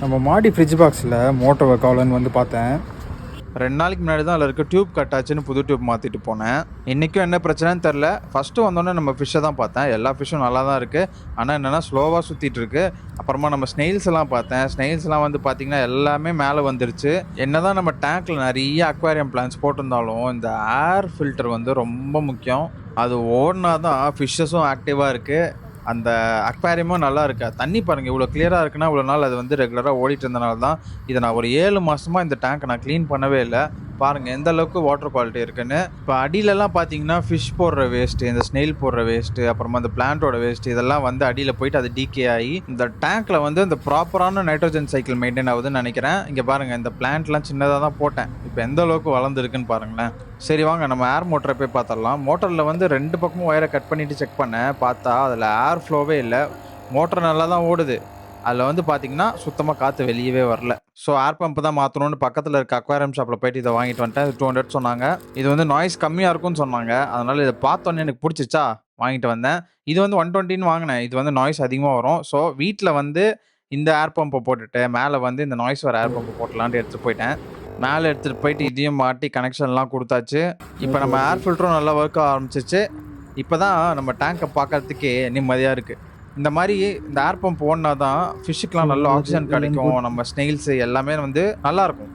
நம்ம மாடி ஃப்ரிட்ஜ் பாக்ஸில் மோட்டர் ஒர்க் ஆகலன்னு வந்து பார்த்தேன். 2 நாளைக்கு முன்னாடி தான் அதில் இருக்க டியூப் கட் ஆச்சுன்னு புது டியூப் மாற்றிட்டு போனேன். இன்றைக்கும் என்ன பிரச்சனைன்னு தெரில. ஃபஸ்ட்டு வந்தோடனே நம்ம ஃபிஷ்ஷை தான் பார்த்தேன். எல்லா ஃபிஷ்ஷும் நல்லா தான் இருக்குது. ஆனால் என்னென்னா ஸ்லோவாக சுற்றிட்டு இருக்கு. அப்புறமா நம்ம ஸ்னெயில்ஸ் எல்லாம் பார்த்தேன். ஸ்னெயில்ஸ்லாம் வந்து பார்த்திங்கன்னா எல்லாமே மேலே வந்துருச்சு. என்ன தான் நம்ம டேங்க்கில் நிறைய அக்வாரியம் பிளான்ஸ் போட்டிருந்தாலும் இந்த ஏர் ஃபில்டர் வந்து ரொம்ப முக்கியம். அது ஓடினா தான் ஃபிஷ்ஷஸும் ஆக்டிவாக இருக்குது. அந்த அக்வாரியமும் நல்லா இருக்கா. தண்ணி பாருங்கள் இவ்வளோ கிளியராக இருக்குன்னா இவ்வளோ நாள் அது வந்து ரெகுலராக ஓடிட்டு இருந்தனால தான். இதை நான் ஒரு 7 மாதமாக இந்த டேங்க்கை நான் க்ளீன் பண்ணவே இல்லை. பாருங்கள் எந்த அளவுக்கு வாட்டர் குவாலிட்டி இருக்குன்னு. இப்போ அடியிலலாம் பார்த்தீங்கன்னா ஃபிஷ் போடுற வேஸ்ட்டு, இந்த ஸ்னெயில் போடுற வேஸ்ட்டு, அப்புறமா இந்த பிளான்ட்டோட வேஸ்ட்டு இதெல்லாம் வந்து அடியில் போயிட்டு அது டீகே ஆகி இந்த டேங்க்கில் வந்து இந்த ப்ராப்பரான நைட்ரோஜன் சைக்கிள் மெயின்டைன் ஆகுதுன்னு நினைக்கிறேன். இங்கே பாருங்கள் இந்த பிளான்ட்லாம் சின்னதாக தான் போட்டேன். இப்போ எந்த அளவுக்கு வளர்ந்துருக்குன்னு பாருங்களேன். சரி வாங்க நம்ம ஏர் மோட்டரை போய் பார்த்துடலாம். மோட்டரில் வந்து 2 பக்கமும் ஒயரை கட் பண்ணிவிட்டு செக் பண்ணேன். பார்த்தா அதில் ஏர் ஃப்ளோவே இல்லை. மோட்டர் நல்லா தான் ஓடுது. அதில் வந்து பார்த்தீங்கன்னா சுத்தமாக காற்று வெளியவே வரல. ஸோ ஏர் பம்ப் தான் மாற்றணும்னு பக்கத்தில் இருக்க அக்வாரியம் ஷாப்பில் போயிட்டு இதை வாங்கிட்டு வந்துட்டேன். 200 சொன்னாங்க. இது வந்து நாய்ஸ் கம்மியாக இருக்கும்னு சொன்னாங்க. அதனால் இதை பார்த்தோன்னே எனக்கு பிடிச்சிச்சா வாங்கிட்டு வந்தேன். இது வந்து 120ன்னு வாங்கினேன். இது வந்து நாய்ஸ் அதிகமாக வரும். ஸோ வீட்டில் வந்து இந்த ஏர் பம்பை போட்டுட்டு மேலே வந்து இந்த நாய்ஸ் வர ஏர் பம்பை போட்டலான்ட்டு எடுத்துகிட்டு போயிட்டேன். மேலே எடுத்துகிட்டு போயிட்டு இதையும் மாட்டி கனெக்ஷன்லாம் கொடுத்தாச்சு. இப்போ நம்ம ஏர் ஃபில்டரும் நல்லா ஒர்க் ஆரம்பிச்சிச்சு. இப்போ தான் நம்ம டேங்கை பார்க்கறதுக்கே நிம்மதியாக இருக்குது. இந்த மாதிரி இந்த ஏர் பம்ப் ஓடினா தான் ஃபிஷ்ஷுக்கெலாம் நல்ல ஆக்சிஜன் கிடைக்கும். நம்ம ஸ்னெயில்ஸு எல்லாமே வந்து நல்லாயிருக்கும்.